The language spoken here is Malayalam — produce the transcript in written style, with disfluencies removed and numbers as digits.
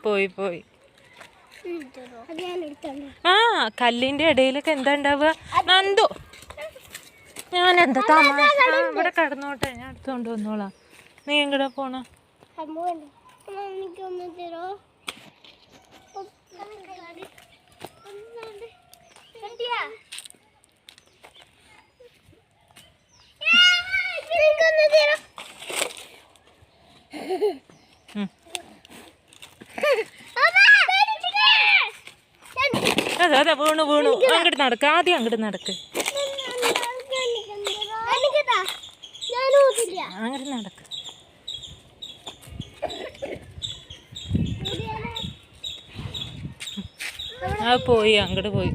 പോയി പോയി. ആ കല്ലിന്റെ ഇടയിലൊക്കെ എന്താ ഉണ്ടാവുക നന്ദു? ഞാൻ എന്താ ഇവിടെ കിടന്നോട്ടെ, ഞാൻ എടുത്തോണ്ട് വന്നോളാം. നീ എങ്ങടെ പോണ? അതെ അതെ വീണു വീണു. അങ്ങോട്ട് നടക്ക്, ആദ്യം അങ്ങോട്ട് നടക്ക്, അങ്ങോട്ട് നടക്ക്. പോയി അങ്ങോട്ട് പോയി.